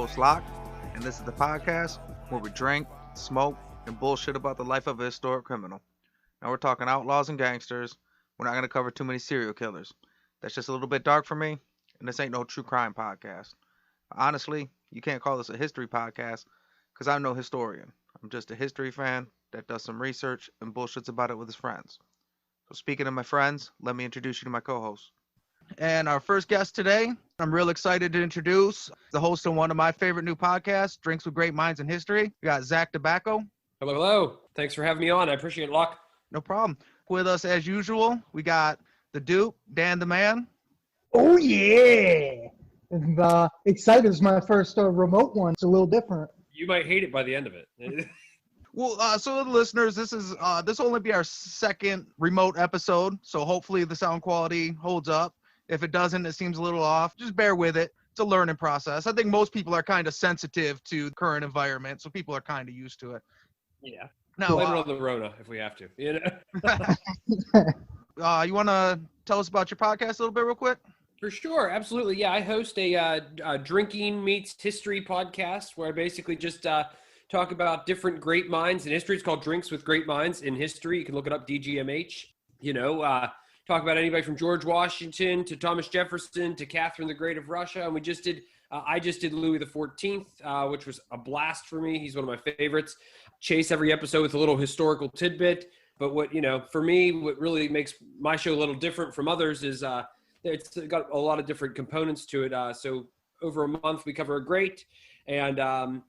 host Locke, and this is the podcast where we drink, smoke, and bullshit about the life of a historic criminal. Now we're talking outlaws and gangsters. We're not going to cover too many serial killers. That's just a little bit dark for me, and this ain't no true crime podcast. Honestly, you can't call this a history podcast because I'm no historian. I'm just a history fan that does some research and bullshits about it with his friends. So speaking of my friends, let me introduce you to my co-host. And our first guest today, I'm real excited to introduce the host of one of my favorite new podcasts, Drinks with Great Minds in History. We got Zack Debacco. Hello, hello. Thanks for having me on. I appreciate it, Locke. No problem. With us as usual, we got the Duke, Dan the Man. Oh, yeah. And excited. It's my first remote one. It's a little different. You might hate it by the end of it. Well, so the listeners, this will only be our second remote episode, so hopefully the sound quality holds up. If it doesn't, it seems a little off, just bear with it. It's a learning process. I think most people are kind of sensitive to the current environment, so people are kind of used to it. Yeah. Now, blame it on the Rona if we have to. You want to tell us about your podcast a little bit real quick? For sure. Absolutely. Yeah, I host a drinking meets history podcast where I basically just talk about different great minds in history. It's called Drinks with Great Minds in History. You can look it up, DGMH. Talk about anybody from George Washington to Thomas Jefferson to Catherine the Great of Russia. And we just did, I just did Louis the 14th, which was a blast for me. He's one of my favorites. Chase every episode with a little historical tidbit. But for me, what really makes my show a little different from others is it's got a lot of different components to it. So over a month, we cover a great. And,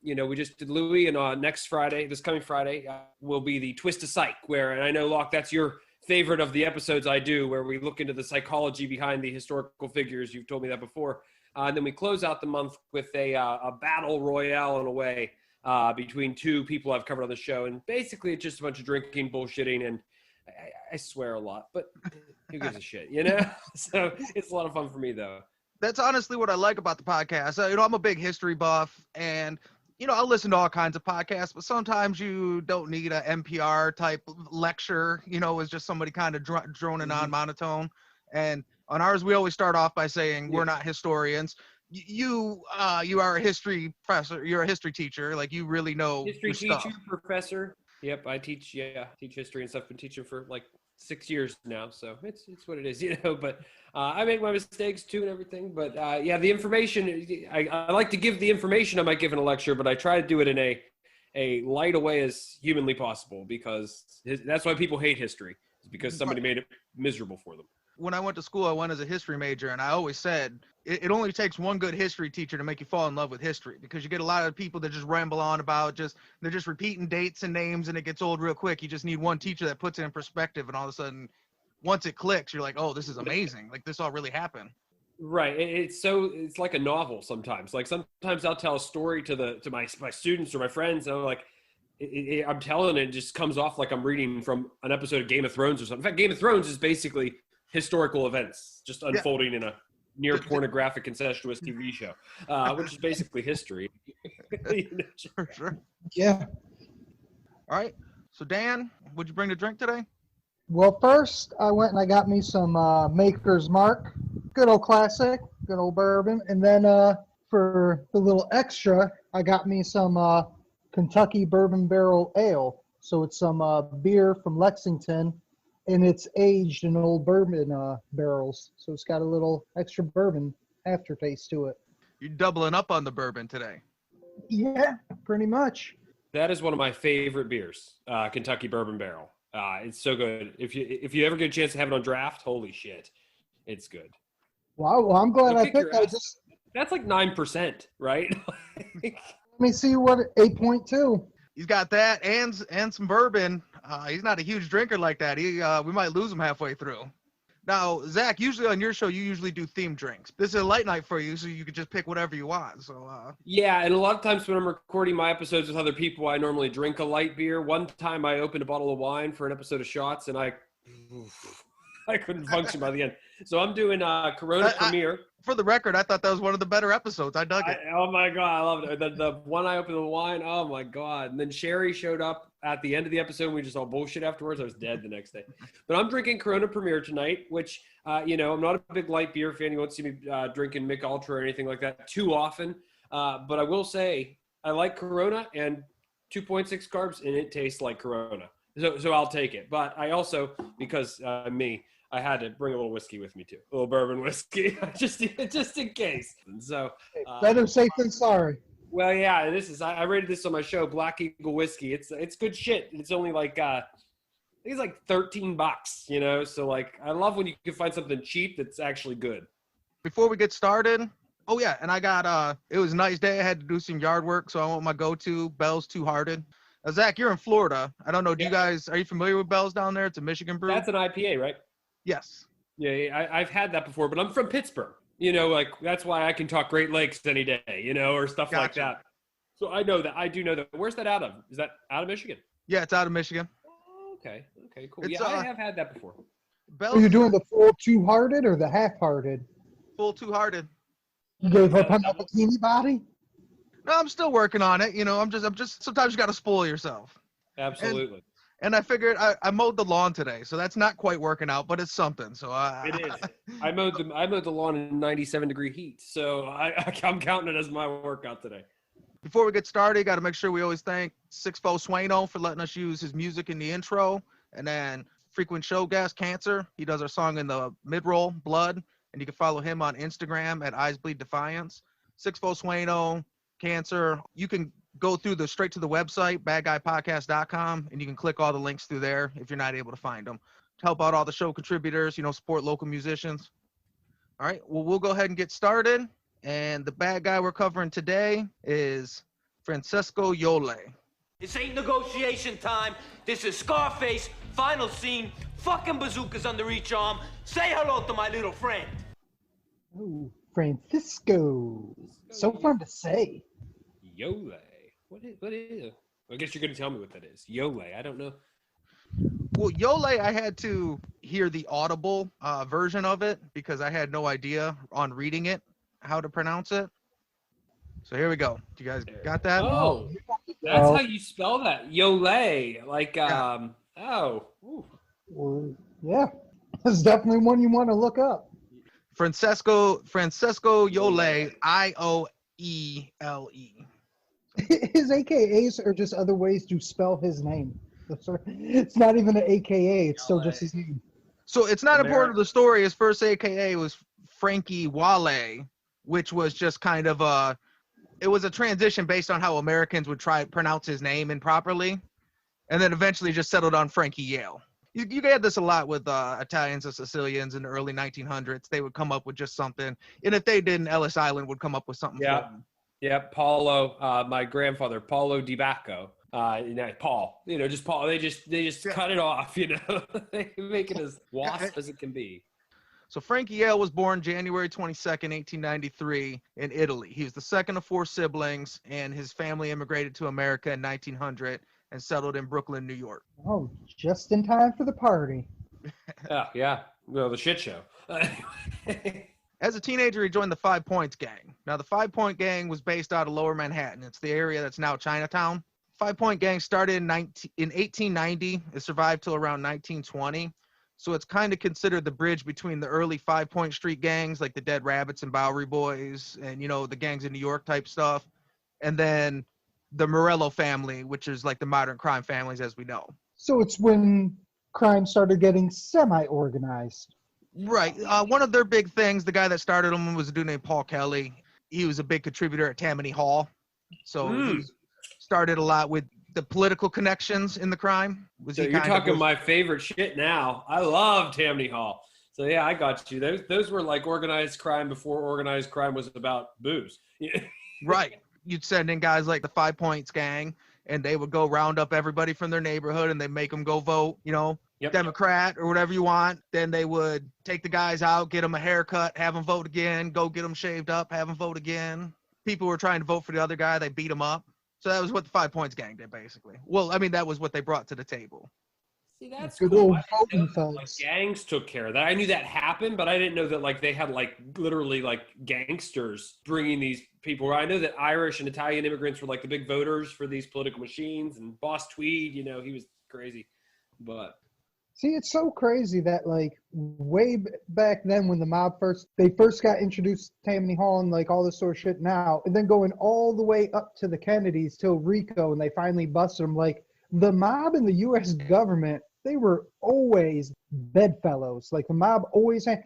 we just did Louis. And this coming Friday, will be the Twist of Psych, and I know, Locke, that's your favorite of the episodes I do, where we look into the psychology behind the historical figures. You've told me that before. And then we close out the month with a battle royale in a way between two people I've covered on the show. And basically it's just a bunch of drinking, bullshitting, and I swear a lot, but who gives a shit, So it's a lot of fun for me, though. That's honestly what I like about the podcast. I'm a big history buff, and I listen to all kinds of podcasts, but sometimes you don't need a NPR type lecture. It's just somebody kind of droning on monotone. And on ours, we always start off by saying we're not historians. You are a history professor. You're a history teacher. Like, you really know history your teacher, stuff. Professor. Yep, I teach history and stuff. Been teaching for like 6 years now, so it's what it is, But I make my mistakes too and everything. But the information, I like to give the information I might give in a lecture, but I try to do it in a light a way as humanly possible, because that's why people hate history. It's because somebody made it miserable for them. When I went to school, I went as a history major, and I always said it only takes one good history teacher to make you fall in love with history, because you get a lot of people that just ramble on about they're just repeating dates and names, and it gets old real quick. You just need one teacher that puts it in perspective, and all of a sudden, once it clicks, you're like, oh, this is amazing. Like, this all really happened. Right. It's like a novel sometimes. Like, sometimes I'll tell a story to my students or my friends, and I'm like, I'm telling it just comes off like I'm reading from an episode of Game of Thrones or something. In fact, Game of Thrones is basically historical events just unfolding in a near pornographic incestuous TV show, which is basically history. For sure. Yeah. All right. So, Dan, what'd you bring to drink today? Well, first, I went and I got me some Maker's Mark. Good old classic. Good old bourbon. And then for the little extra, I got me some Kentucky Bourbon Barrel Ale. So it's some beer from Lexington, and it's aged in old bourbon barrels. So it's got a little extra bourbon aftertaste to it. You're doubling up on the bourbon today. Yeah, pretty much. That is one of my favorite beers, Kentucky Bourbon Barrel. It's so good. If you ever get a chance to have it on draft, holy shit, it's good. Wow, well, I'm glad I picked that. That's like 9%, right? Let me see what 8.2. He's got that and some bourbon. He's not a huge drinker like that. We might lose him halfway through. Now, Zach, usually on your show, you usually do themed drinks. This is a light night for you, so you can just pick whatever you want. So yeah, and a lot of times when I'm recording my episodes with other people, I normally drink a light beer. One time I opened a bottle of wine for an episode of Shots, and I couldn't function by the end. So I'm doing Corona Premier. For the record, I thought that was one of the better episodes. I dug it. Oh my God, I loved it. The one I opened the wine, oh my God. And then Sherry showed up at the end of the episode, and we just all bullshit afterwards. I was dead the next day. But I'm drinking Corona Premier tonight, which, I'm not a big light beer fan. You won't see me drinking Mick Ultra or anything like that too often. But I will say I like Corona and 2.6 carbs, and it tastes like Corona. So I'll take it. But I also, because I had to bring a little whiskey with me too, a little bourbon whiskey, just in case. And so better safe than sorry. Well, yeah, I rated this on my show, Black Eagle whiskey. It's good shit. It's only like I think it's like $13, So like I love when you can find something cheap that's actually good. Before we get started, oh yeah, and I got it was a nice day. I had to do some yard work, so I want my go-to Bell's Two Hearted. Zach, you're in Florida. I don't know. Are you familiar with Bell's down there? It's a Michigan brew. That's an IPA, right? Yes. Yeah, I've had that before, but I'm from Pittsburgh. Like that's why I can talk Great Lakes any day, or stuff like that. So I know that. I do know that. Where's that out of? Is that out of Michigan? Yeah, it's out of Michigan. Oh, okay, cool. I have had that before. Are you doing the full two-hearted or the half-hearted? Full Two-Hearted. You gave up on that bikini body? No, I'm still working on it. I'm just sometimes you got to spoil yourself. Absolutely. And I figured I mowed the lawn today, so that's not quite working out, but it's something. So it is. I mowed the lawn in 97-degree heat, so I'm counting it as my workout today. Before we get started, got to make sure we always thank Sixfo Swaino for letting us use his music in the intro, and then frequent show guest Cancer. He does our song in the mid-roll, Blood, and you can follow him on Instagram at Eyes Bleed Defiance. Sixfo Swaino, Cancer. You can go straight to the website, badguypodcast.com, and you can click all the links through there if you're not able to find them. To help out all the show contributors, support local musicians. All right, well, we'll go ahead and get started. And the bad guy we're covering today is Francesco Yole. This ain't negotiation time. This is Scarface, final scene, fucking bazookas under each arm. Say hello to my little friend. Oh, Francisco. So fun to say. Yole. What is? I guess you're going to tell me what that is. Yole. I don't know. Well, Yole, I had to hear the audible version of it because I had no idea on reading it how to pronounce it. So here we go. You guys got that? Oh, that's how you spell that. Yole. Like, yeah. Well, yeah. That's definitely one you want to look up. Francesco Yole, Iole. His AKAs are just other ways to spell his name. It's not even an AKA. It's still just his name. So it's not important to the story. His first AKA was Frankie Yale, which was just kind of a transition based on how Americans would try to pronounce his name improperly, and then eventually just settled on Frankie Yale. You get this a lot with Italians and Sicilians in the early 1900s. They would come up with just something, and if they didn't, Ellis Island would come up with something. Yeah, yeah. Paulo, my grandfather, Paulo Debacco. Paul. Just Paul. They just cut it off. They make it as wasp as it can be. So Frankie Yale was born January 22nd, 1893 in Italy. He was the second of four siblings, and his family immigrated to America in 1900 and settled in Brooklyn, New York. Oh, just in time for the party. Yeah. Well, the shit show. As a teenager, he joined the 5 Points Gang. Now, the 5 Point Gang was based out of Lower Manhattan. It's the area that's now Chinatown. 5 Point Gang started in 1890. It survived till around 1920. So it's kind of considered the bridge between the early 5 Point Street gangs, like the Dead Rabbits and Bowery Boys, and, the gangs in New York type stuff. And then the Morello family, which is like the modern crime families as we know. So it's when crime started getting semi-organized. Right. One of their big things, the guy that started them was a dude named Paul Kelly. He was a big contributor at Tammany Hall. So he started a lot with the political connections in the crime. So you're talking my favorite shit now. I love Tammany Hall. So yeah, I got you. Those were like organized crime before organized crime was about booze. Right. You'd send in guys like the 5 Points Gang, and they would go round up everybody from their neighborhood, and they make them go vote, Democrat or whatever you want. Then they would take the guys out, get them a haircut, have them vote again, go get them shaved up, have them vote again. People were trying to vote for the other guy. They beat them up. So that was what the 5 Points Gang did, basically. Well, I mean, that was what they brought to the table. See, that's good cool. old voting like gangs took care of that. I knew that happened, but I didn't know that like they had like literally like gangsters bringing these people. I know that Irish and Italian immigrants were like the big voters for these political machines, and Boss Tweed, he was crazy. But See, it's so crazy that like back then when the mob first got introduced to Tammany Hall and like all this sort of shit now, and then going all the way up to the Kennedys till Rico, and they finally busted them. Like the mob and the U.S. government, they were always bedfellows. Like the mob always had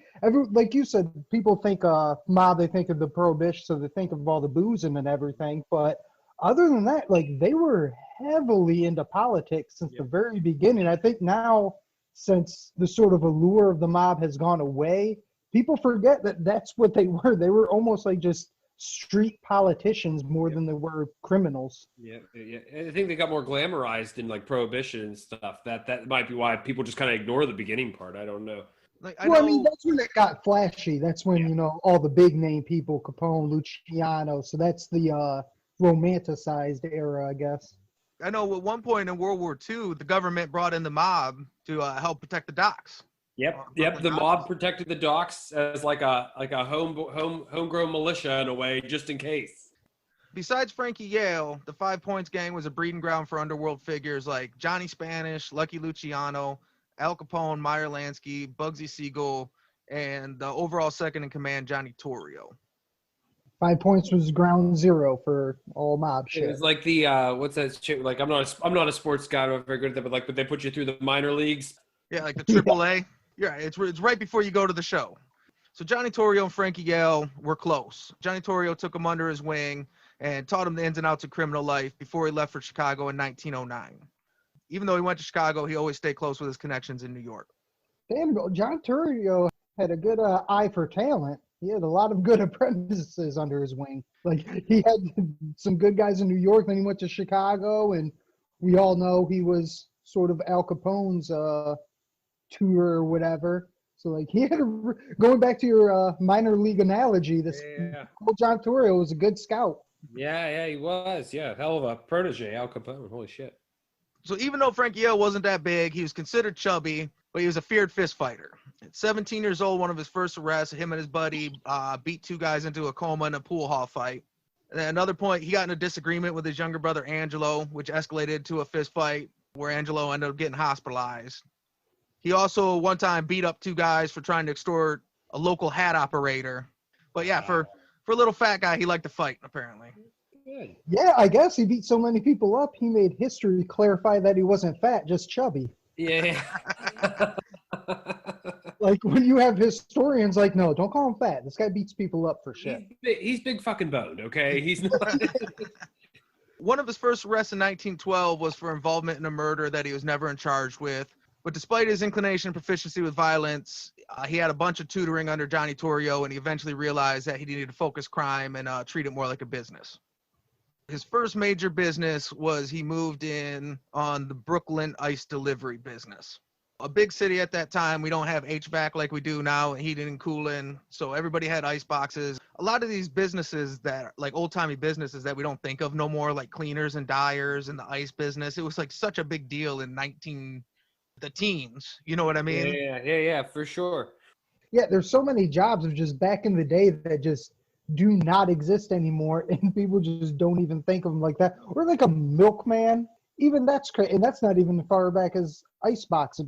like you said, people think mob, they think of the Prohibition, so they think of all the boozing and everything. But other than that, like they were heavily into politics since the very beginning. I think now, since the sort of allure of the mob has gone away, people forget that that's what they were. They were almost like just street politicians more than they were criminals. Yeah. I think they got more glamorized in like Prohibition and stuff. That might be why people just kind of ignore the beginning part. I don't know. Like, I mean, that's when it got flashy. That's when, you know, all the big name people, Capone, Luciano. So that's the romanticized era, I guess. I know at one point in World War II, the government brought in the mob to help protect the docks. Yep. The mob protected the docks as like a homegrown militia in a way, just in case. Besides Frankie Yale, the 5 Points Gang was a breeding ground for underworld figures like Johnny Spanish, Lucky Luciano, Al Capone, Meyer Lansky, Bugsy Siegel, and the overall second in command, Janitorial. 5 Points was ground zero for all mob shit. It was like the what's that shit? Like I'm not a sports guy. I'm not very good at that, but they put you through the minor leagues. Yeah, like the AAA. Yeah, it's right before you go to the show. So Janitorial and Frankie Yale were close. Janitorial took him under his wing and taught him the ins and outs of criminal life before he left for Chicago in 1909. Even though he went to Chicago, he always stayed close with his connections in New York. Damn, Janitorial had a good eye for talent. He had a lot of good apprentices under his wing. Like, he had some good guys in New York, then he went to Chicago, and we all know he was sort of Al Capone's tutor or whatever. So, like, he had going back to your minor league analogy, this Janitorial was a good scout. Yeah, he was. Yeah, hell of a protege, Al Capone. Holy shit. So even though Frankie Yale wasn't that big, he was considered chubby, but he was a feared fist fighter. At 17 years old, one of his first arrests, him and his buddy beat two guys into a coma in a pool hall fight. And at another point, he got in a disagreement with his younger brother, Angelo, which escalated to a fist fight where Angelo ended up getting hospitalized. He also one time beat up two guys for trying to extort a local hat operator. But yeah, for a little fat guy, he liked to fight, apparently. Good. Yeah, I guess he beat so many people up, he made history clarify that he wasn't fat, just chubby. Yeah. Like, when you have historians like, no, don't call him fat. This guy beats people up for shit. He's big fucking boned, okay? He's not. One of his first arrests in 1912 was for involvement in a murder that he was never charged with. But despite his inclination and proficiency with violence, he had a bunch of tutoring under Janitorial, and he eventually realized that he needed to focus crime and treat it more like a business. His first major business was he moved in on the Brooklyn ice delivery business. A big city at that time, we don't have HVAC like we do now, heating and cooling, so everybody had ice boxes. A lot of these businesses that, like old-timey businesses that we don't think of no more, like cleaners and dyers and the ice business, it was like such a big deal in the teens, you know what I mean? Yeah, for sure. Yeah, there's so many jobs of just back in the day that just do not exist anymore, and people just don't even think of them like that. Or like a milkman, even that's crazy, and that's not even as far back as icebox.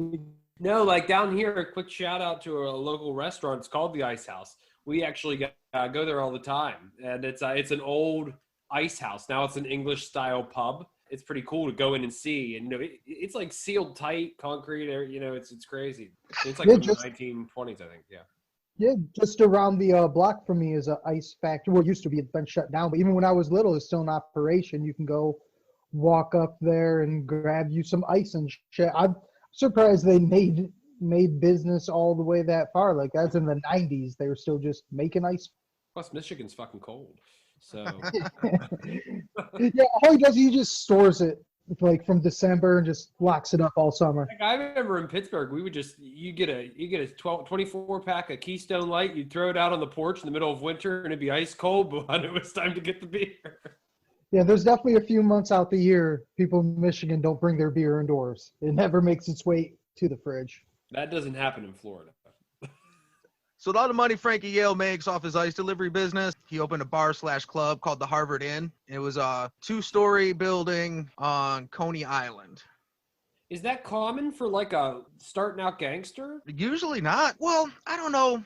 No, like down here, a quick shout out to a local restaurant. It's called the Ice House. We actually go there all the time, and it's an old ice house. Now it's an English style pub. It's pretty cool to go in and see, and it's like sealed tight concrete. It's crazy. It's like from the 1920s, I think. Yeah. Yeah, just around the block from me is an ice factory. Well, it used to be, it's been shut down, but even when I was little, it's still in operation. You can go walk up there and grab you some ice and shit. I'm surprised they made business all the way that far. Like, that's in the 90s. They were still just making ice. Plus, Michigan's fucking cold. So yeah, all he does, he just stores it like from December and just locks it up all summer. Like, I remember in Pittsburgh, we would you get a 24 pack of Keystone Light, you'd throw it out on the porch in the middle of winter, and it'd be ice cold, but when it was time to get the beer. Yeah, there's definitely a few months out the year people in Michigan don't bring their beer indoors. It never makes its way to the fridge. That doesn't happen in Florida. So a lot of money Frankie Yale makes off his ice delivery business. He opened a bar/club called the Harvard Inn. It was a 2-story building on Coney Island. Is that common for like a starting out gangster? Usually not. Well, I don't know.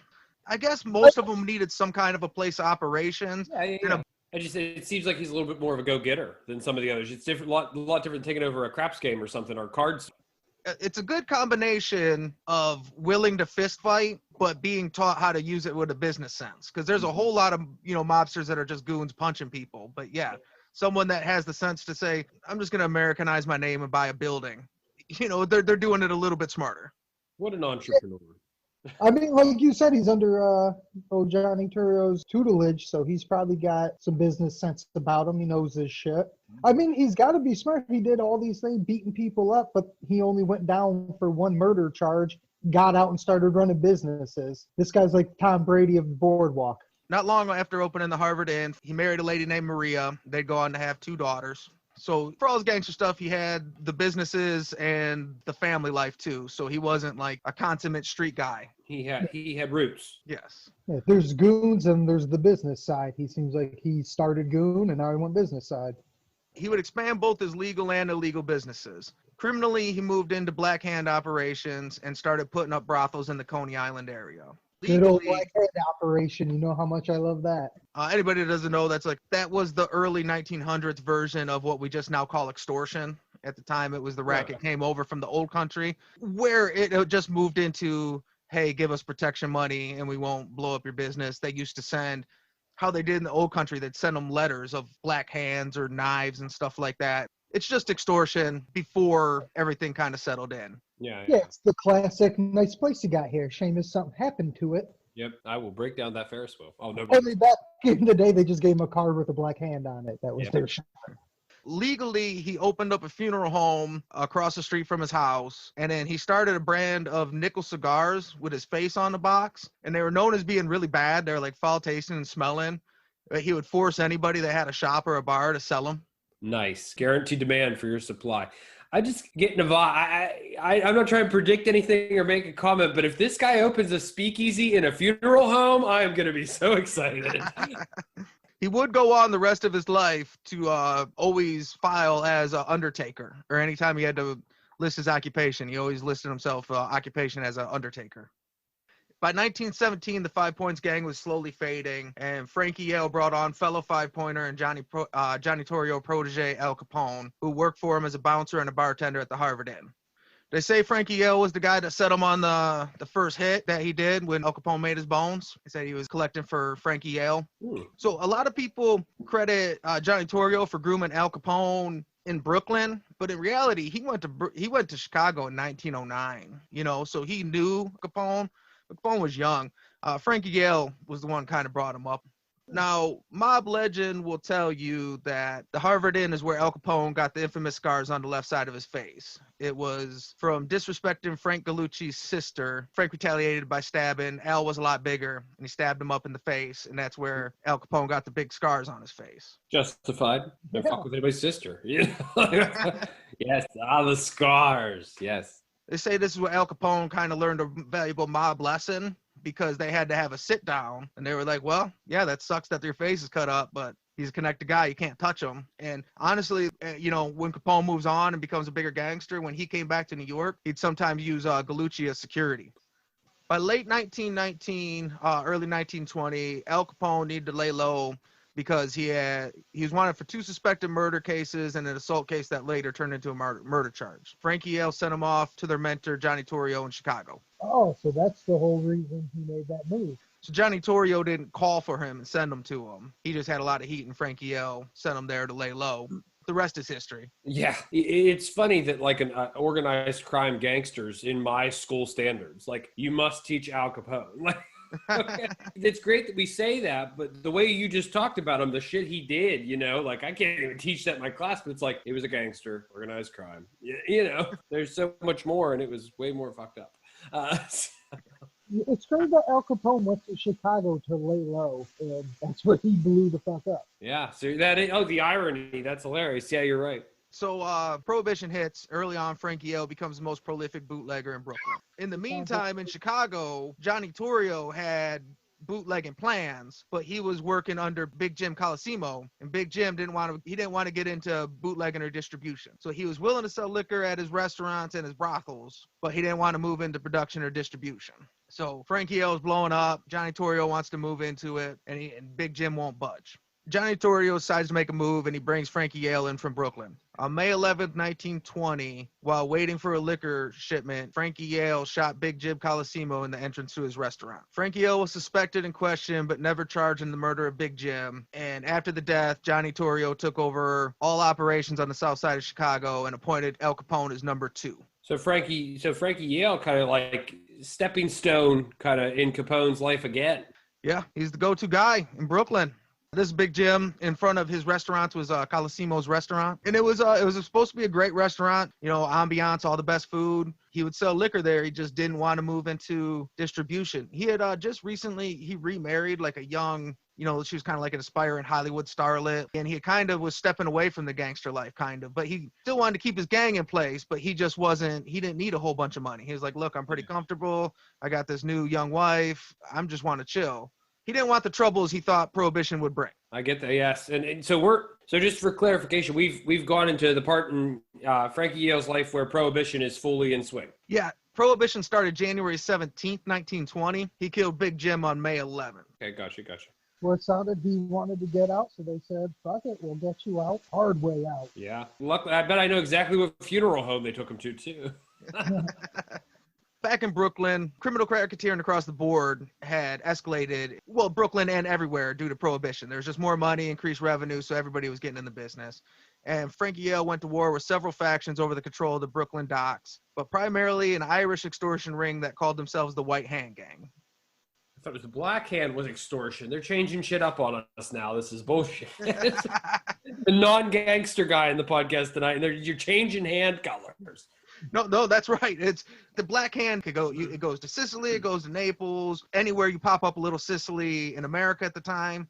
I guess most of them needed some kind of a place of operations. Yeah. It seems like he's a little bit more of a go-getter than some of the others. It's different, lot different than taking over a craps game or something, or cards. It's a good combination of willing to fist fight, but being taught how to use it with a business sense. Because there's a whole lot of, mobsters that are just goons punching people. But yeah, someone that has the sense to say, I'm just going to Americanize my name and buy a building. They're doing it a little bit smarter. What an entrepreneur. I mean, like you said, he's under Janitorio's tutelage, so he's probably got some business sense about him. He knows his shit. I mean, he's got to be smart. He did all these things, beating people up, but he only went down for one murder charge, got out and started running businesses. This guy's like Tom Brady of the boardwalk. Not long after opening the Harvard Inn, he married a lady named Maria. They'd go on to have 2 daughters. So for all his gangster stuff, he had the businesses and the family life too. So he wasn't like a consummate street guy. He had roots. Yes. Yeah, there's goons and there's the business side. He seems like he started goon and now he went business side. He would expand both his legal and illegal businesses. Criminally, he moved into black hand operations and started putting up brothels in the Coney Island area. Good old black hand operation. You know how much I love that. Anybody that doesn't know, that was the early 1900s version of what we just now call extortion. At the time, it was the racket came over from the old country, where it just moved into, hey, give us protection money and we won't blow up your business. They used to send, how they did in the old country, they'd send them letters of black hands or knives and stuff like that. It's just extortion before everything kind of settled in. Yeah, it's the classic nice place you got here. Shame if something happened to it. Yep, I will break down that Ferris wheel. Oh, no. Only back in the day, they just gave him a card with a black hand on it. That was their shot. Legally, he opened up a funeral home across the street from his house, and then he started a brand of nickel cigars with his face on the box, and they were known as being really bad. They were like foul tasting and smelling. He would force anybody that had a shop or a bar to sell them. Nice. Guaranteed demand for your supply. I just get in a vibe. I'm not trying to predict anything or make a comment, but if this guy opens a speakeasy in a funeral home, I am going to be so excited. He would go on the rest of his life to always file as an undertaker, or anytime he had to list his occupation, he always listed himself occupation as an undertaker. By 1917, the 5 Points gang was slowly fading, and Frankie Yale brought on fellow 5-pointer and Janitorial protege Al Capone, who worked for him as a bouncer and a bartender at the Harvard Inn. They say Frankie Yale was the guy that set him on the first hit that he did when Al Capone made his bones. They said he was collecting for Frankie Yale. So a lot of people credit Janitorial for grooming Al Capone in Brooklyn, but in reality, he went to Chicago in 1909. So he knew Capone. Capone was young. Frankie Yale was the one kind of brought him up. Now, mob legend will tell you that the Harvard Inn is where Al Capone got the infamous scars on the left side of his face. It was from disrespecting Frank Gallucci's sister. Frank retaliated by stabbing. Al was a lot bigger, and he stabbed him up in the face, and that's where Al Capone got the big scars on his face. Justified. Don't fuck with anybody's sister. Yes, the scars. Yes. They say this is where Al Capone kind of learned a valuable mob lesson, because they had to have a sit down, and they were like, well, yeah, that sucks that your face is cut up, but he's a connected guy. You can't touch him. And honestly, when Capone moves on and becomes a bigger gangster, when he came back to New York, he'd sometimes use Gallucci as security. By late 1919, early 1920, Al Capone needed to lay low because he was wanted for 2 suspected murder cases and an assault case that later turned into a murder charge. Frankie Yale sent him off to their mentor, Janitorial, in Chicago. Oh, so that's the whole reason he made that move. So Janitorial didn't call for him and send him to him. He just had a lot of heat, and Frankie Yale sent him there to lay low. The rest is history. Yeah, it's funny that like an organized crime gangsters in my school standards, like you must teach Al Capone. Like, okay. It's great that we say that, but the way you just talked about him, the shit he did, like I can't even teach that in my class, but it's like, it was a gangster, organized crime. There's so much more, and it was way more fucked up. It's crazy that Al Capone went to Chicago to lay low, and that's where he blew the fuck up. Yeah, so the irony, that's hilarious. Yeah, you're right. So Prohibition hits. Early on, Frankie Yale becomes the most prolific bootlegger in Brooklyn. In the meantime, in Chicago, Janitorial had bootlegging plans, but he was working under Big Jim Colosimo, and Big Jim didn't want to get into bootlegging or distribution. So he was willing to sell liquor at his restaurants and his brothels, but he didn't want to move into production or distribution. So Frankie Yale's blowing up. Janitorial wants to move into it, and Big Jim won't budge. Janitorial decides to make a move, and he brings Frankie Yale in from Brooklyn. On May 11th, 1920, while waiting for a liquor shipment, Frankie Yale shot Big Jim Colosimo in the entrance to his restaurant. Frankie Yale was suspected and questioned, but never charged in the murder of Big Jim. And after the death, Janitorial took over all operations on the south side of Chicago and appointed Al Capone as number 2. So Frankie Yale kind of like stepping stone kind of in Capone's life again. Yeah, he's the go-to guy in Brooklyn. This Big Jim, in front of his restaurants, was Colosimo's restaurant. And it was supposed to be a great restaurant, ambiance, all the best food. He would sell liquor there. He just didn't want to move into distribution. He had just recently, he remarried like a young, she was kind of like an aspiring Hollywood starlet. And he kind of was stepping away from the gangster life, kind of. But he still wanted to keep his gang in place, but he didn't need a whole bunch of money. He was like, look, I'm pretty comfortable. I got this new young wife. I just want to chill. He didn't want the troubles he thought Prohibition would bring. I get that, yes. And so just for clarification, we've gone into the part in Frankie Yale's life where Prohibition is fully in swing. Yeah, Prohibition started January 17th, 1920. He killed Big Jim on May 11th. Okay, gotcha. Well, it sounded he wanted to get out, so they said, fuck it, we'll get you out. Hard way out. Yeah. Luckily, I bet I know exactly what funeral home they took him to, too. Back in Brooklyn, criminal racketeering across the board had escalated, Brooklyn and everywhere due to Prohibition. There was just more money, increased revenue, so everybody was getting in the business. And Frankie Yale went to war with several factions over the control of the Brooklyn docks, but primarily an Irish extortion ring that called themselves the White Hand Gang. I thought it was the Black Hand was extortion. They're changing shit up on us now. This is bullshit. The non-gangster guy in the podcast tonight, and you're changing hand colors. No, that's right. It's the Black Hand could go. It goes to Sicily. It goes to Naples. Anywhere you pop up a little Sicily in America at the time.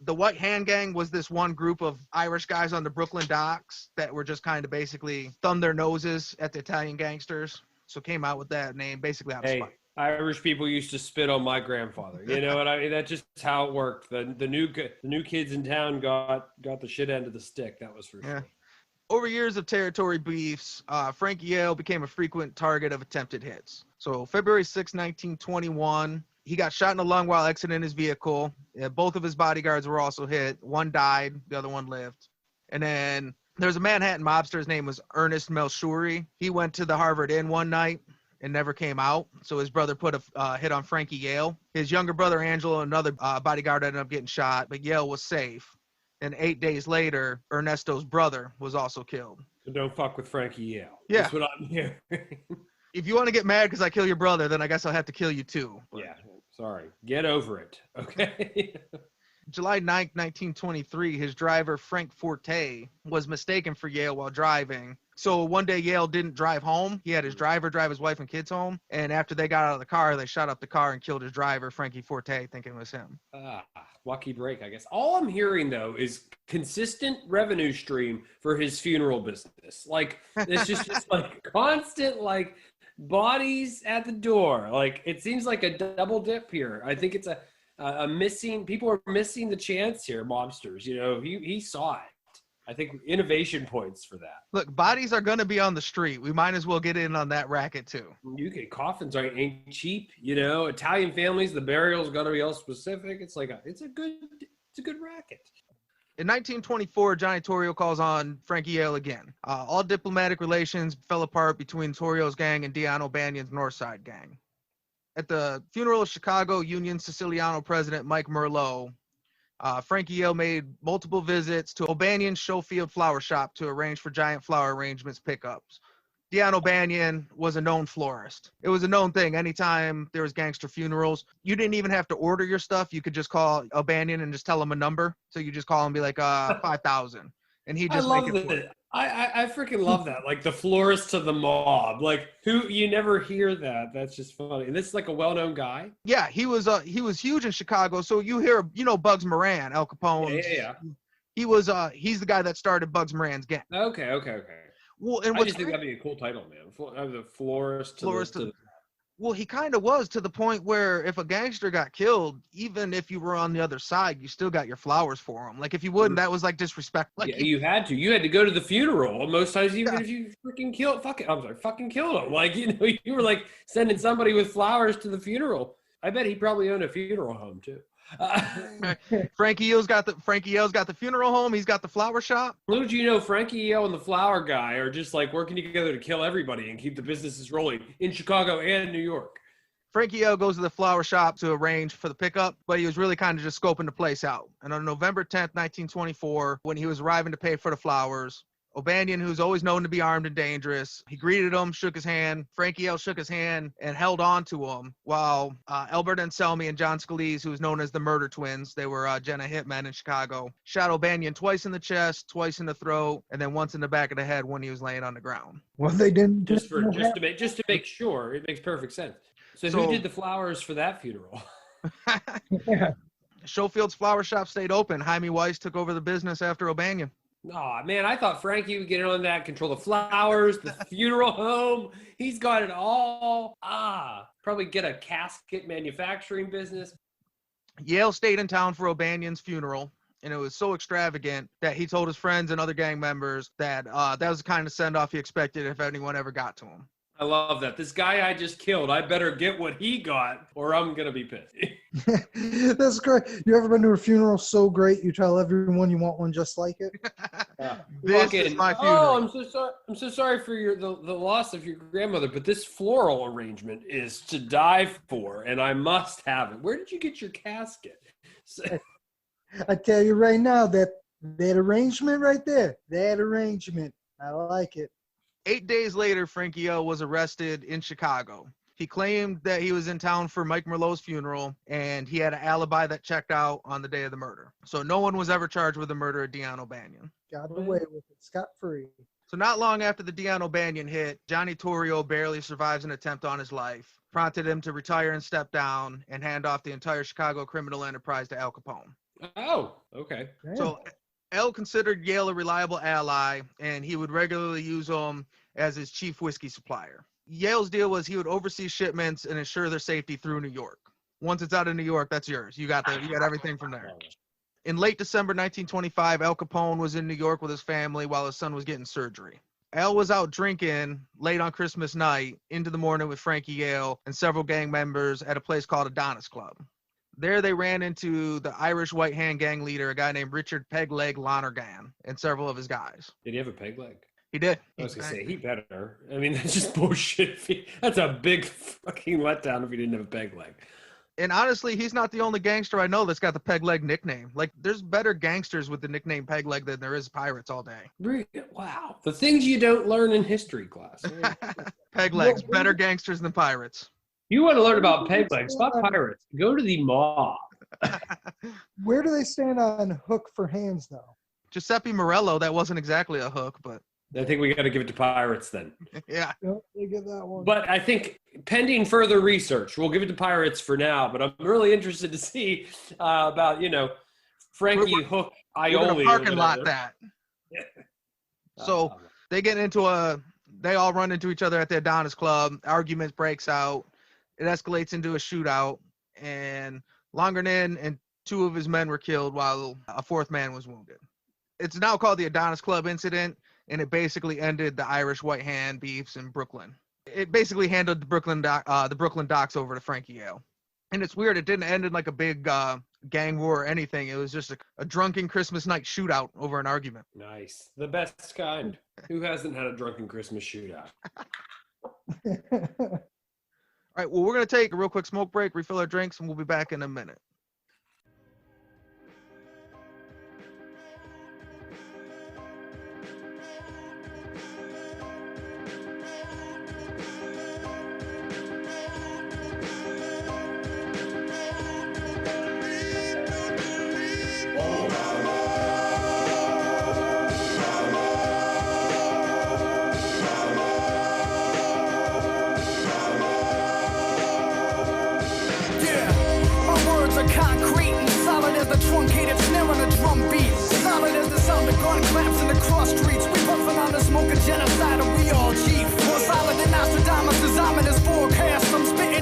The White Hand Gang was this one group of Irish guys on the Brooklyn docks that were just kind of basically thumb their noses at the Italian gangsters. So came out with that name basically out of spite. Irish people used to spit on my grandfather. You know what I mean? That's just how it worked. The new kids in town got the shit end of the stick. That was for sure. Over years of territory beefs, Frankie Yale became a frequent target of attempted hits. So February 6, 1921, he got shot in the lung while exiting his vehicle. Both of his bodyguards were also hit. One died, the other one lived. And then there's a Manhattan mobster. His name was Ernest Melshuri. He went to the Harvard Inn one night and never came out. So his brother put a hit on Frankie Yale. His younger brother, Angelo, another bodyguard, ended up getting shot, but Yale was safe. And 8 days later, Ernesto's brother was also killed. So don't fuck with Frankie Yale. Yeah. That's what I'm hearing. If you want to get mad because I kill your brother, then I guess I'll have to kill you too. But yeah, sorry. Get over it, okay? July 9th, 1923, his driver, Frank Forte, was mistaken for Yale while driving. So one day Yale didn't drive home. He had his driver drive his wife and kids home. And after they got out of the car, they shot up the car and killed his driver, Frankie Forte, thinking it was him. Lucky break, I guess. All I'm hearing, though, is consistent revenue stream for his funeral business. Like, it's just like constant, like, bodies at the door. Like, it seems like a double dip here. I think it's a missing, people are missing the chance here, mobsters. You know, he saw it. I think innovation points for that. Look, bodies are going to be on the street. We might as well get in on that racket, too. Coffins ain't cheap, you know. Italian families, the burial's got to be all specific. It's like it's a good racket. In 1924, Janitorial calls on Frankie Yale again. All diplomatic relations fell apart between Torio's gang and Dion O'Banion's Northside gang. At the funeral of Chicago Union Siciliano president Mike Merlot, Frankie Yale made multiple visits to O'Banion's Schofield flower shop to arrange for giant flower arrangements pickups. Dion O'Banion was a known florist. It was a known thing. Anytime there was gangster funerals, you didn't even have to order your stuff. You could just call O'Banion and just tell him a number. So you just call him and be like, 5,000. And he just make it work. I freaking love that. Like the florist to the mob. Like who you never hear that. That's just funny. And this is like a well-known guy. Yeah, he was huge in Chicago. So you hear, Bugs Moran, Al Capone. Yeah. He's the guy that started Bugs Moran's gang. Okay. Well, and I just think that'd be a cool title, man. The florist to Well, he kind of was, to the point where if a gangster got killed, even if you were on the other side, you still got your flowers for him. Like if you wouldn't, that was like disrespect. Like, yeah, you had to go to the funeral most times, even if you freaking fucking killed him. Like, you were like sending somebody with flowers to the funeral. I bet he probably owned a funeral home too. Frankie Yale's got the funeral home. He's got the flower shop. Little do you know, Frankie Yale and the flower guy are just like working together to kill everybody and keep the businesses rolling in Chicago and New York. Frankie Yale goes to the flower shop to arrange for the pickup, but he was really kind of just scoping the place out. And on November 10th, 1924, when he was arriving to pay for the flowers, O'Banion, who's always known to be armed and dangerous, he greeted him, shook his hand. Frankie Yale shook his hand and held on to him, while Albert Anselmi and John Scalise, who was known as the Murder Twins, they were Jenna hitmen in Chicago, shot O'Banion twice in the chest, twice in the throat, and then once in the back of the head when he was laying on the ground. Well, they didn't just to make sure. It makes perfect sense. So who did the flowers for that funeral? Yeah. Schofield's flower shop stayed open. Jaime Weiss took over the business after O'Banion. Oh, man, I thought Frankie would get on that, control the flowers, the funeral home. He's got it all. Probably get a casket manufacturing business. Yale stayed in town for O'Banion's funeral, and it was so extravagant that he told his friends and other gang members that that was the kind of send-off he expected if anyone ever got to him. I love that. This guy I just killed, I better get what he got or I'm going to be pissed. That's great. You ever been to a funeral so great you tell everyone you want one just like it? This is my funeral. Oh, I'm so sorry for the loss of your grandmother, but this floral arrangement is to die for, and I must have it. Where did you get your casket? I tell you right now, that arrangement right there, that arrangement, I like it. 8 days later, Frankie Yale was arrested in Chicago. He claimed that he was in town for Mike Merlot's funeral, and he had an alibi that checked out on the day of the murder. So no one was ever charged with the murder of Dion O'Banion. Got away with it, scot-free. So not long after the Dion O'Banion hit, Janitorial barely survives an attempt on his life, prompted him to retire and step down and hand off the entire Chicago criminal enterprise to Al Capone. Oh, okay. Damn. So Al considered Yale a reliable ally, and he would regularly use him as his chief whiskey supplier. Yale's deal was he would oversee shipments and ensure their safety through New York. Once it's out of New York, that's yours. You got everything from there. In late December 1925, Al Capone was in New York with his family while his son was getting surgery. Al was out drinking late on Christmas night into the morning with Frankie Yale and several gang members at a place called Adonis Club. There they ran into the Irish White Hand gang leader, a guy named Richard Pegleg Lonergan, and several of his guys. Did he have a peg leg? He did. I was going to say, he better. I mean, that's just bullshit. That's a big fucking letdown if he didn't have a peg leg. And honestly, he's not the only gangster I know that's got the Peg Leg nickname. Like, there's better gangsters with the nickname Peg Leg than there is pirates all day. Wow. The things you don't learn in history class. Peg Legs, better gangsters than pirates. You want to learn about peg legs, not pirates. Go to the mob. Where do they stand on hook for hands, though? Giuseppe Morello, that wasn't exactly a hook, but... I think we got to give it to pirates then. Yeah. Yep, they get that one. But I think pending further research, we'll give it to pirates for now. But I'm really interested to see about, Frankie Hook Aioli. We're gonna parking lot that. So they all run into each other at the Adonis Club. Argument breaks out. It escalates into a shootout, and Longernan and two of his men were killed while a fourth man was wounded. It's now called the Adonis Club incident, and it basically ended the Irish White Hand beefs in Brooklyn. It basically handed the Brooklyn docks over to Frankie Yale. And it's weird, it didn't end in like a big gang war or anything. It was just a drunken Christmas night shootout over an argument. Nice. The best kind. Who hasn't had a drunken Christmas shootout? All right, well, we're going to take a real quick smoke break, refill our drinks, and we'll be back in a minute. Concrete and solid as the truncated snare on a drum beat. Solid as the sound of gun claps in the cross streets. We puffin' on the smoke of genocide and we all chief. More solid than Nostradamus' ominous forecast. I'm spitting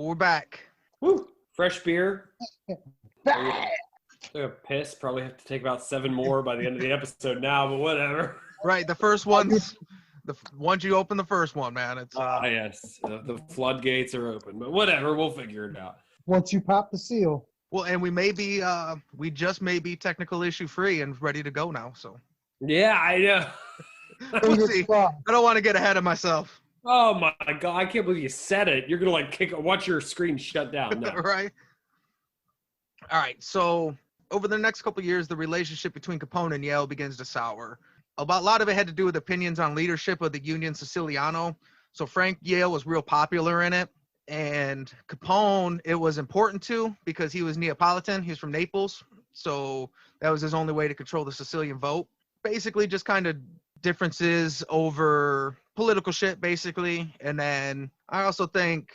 we're back. Woo! Fresh beer. Bah! Took a piss. Probably have to take about 7 more by the end of the episode now, but whatever. Right, the first one's once you open the first one, man, it's Yes, the floodgates are open, but whatever, we'll figure it out. Once you pop the seal. well, and we just may be technical issue free and ready to go now. So Yeah, I know. we'll Fingers see. crossed. I don't want to get ahead of myself. Oh my God, I can't believe you said it. You're gonna watch your screen shut down. No. Right. All right. So over the next couple of years, the relationship between Capone and Yale begins to sour. A lot of it had to do with opinions on leadership of the Union Siciliano. So Frank Yale was real popular in it, and Capone it was important to because he was Neapolitan. He was from Naples, so that was his only way to control the Sicilian vote. Basically, just kind of differences over political shit, basically. And then I also think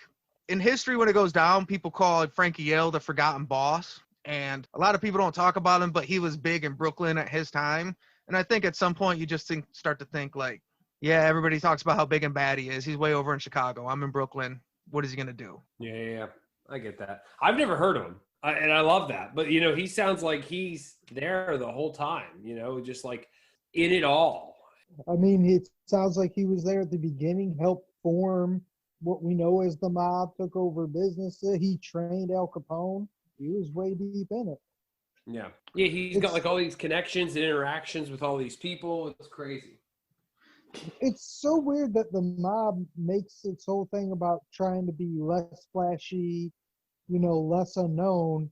in history, when it goes down, people call Frankie Yale the forgotten boss. And a lot of people don't talk about him, but he was big in Brooklyn at his time. And I think at some point you just start to think like, yeah, everybody talks about how big and bad he is. He's way over in Chicago. I'm in Brooklyn. What is he going to do? Yeah, I get that. I've never heard of him, and I love that. But, he sounds like he's there the whole time, just like in it all. I mean, it sounds like he was there at the beginning, helped form what we know as the mob, took over businesses. He trained Al Capone. He was way deep in it. Yeah, he's got like all these connections and interactions with all these people. It's crazy. It's so weird that the mob makes its whole thing about trying to be less flashy, less unknown.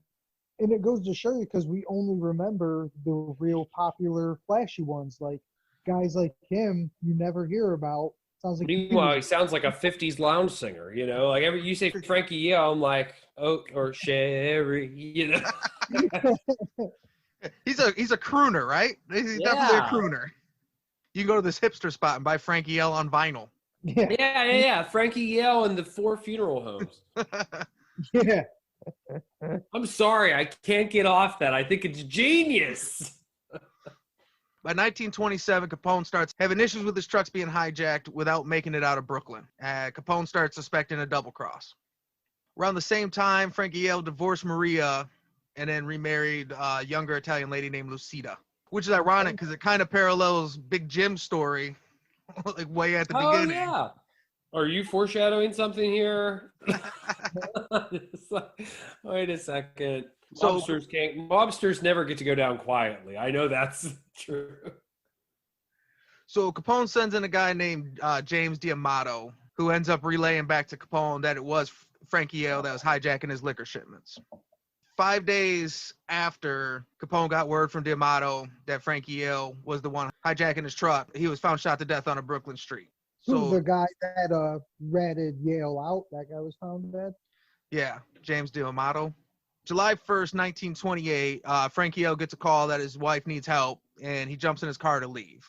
And it goes to show you because we only remember the real popular flashy ones, like guys like him you never hear about. Sounds like Meanwhile, he sounds like a 50s lounge singer, like you say Frankie Yale, I'm like Oak or Sherry, He's a crooner, right? He's definitely a crooner. You can go to this hipster spot and buy Frankie Yale on vinyl. Yeah. Frankie Yale and the 4 funeral homes. Yeah. I'm sorry, I can't get off that. I think it's genius. By 1927, Capone starts having issues with his trucks being hijacked without making it out of Brooklyn. Capone starts suspecting a double cross. Around the same time, Frankie Yale divorced Maria and then remarried a younger Italian lady named Lucida, which is ironic because it kind of parallels Big Jim's story, like way at the beginning. Yeah. Are you foreshadowing something here? Wait a second. Mobsters never get to go down quietly. I know that's true. So Capone sends in a guy named James D'Amato, who ends up relaying back to Capone that it was Frankie Yale that was hijacking his liquor shipments. 5 days after Capone got word from D'Amato that Frankie Yale was the one hijacking his truck, he was found shot to death on a Brooklyn street. Who's the guy that ratted Yale out? That guy was found dead? Yeah, James D'Amato. July 1st, 1928, Frankie Yale gets a call that his wife needs help, and he jumps in his car to leave.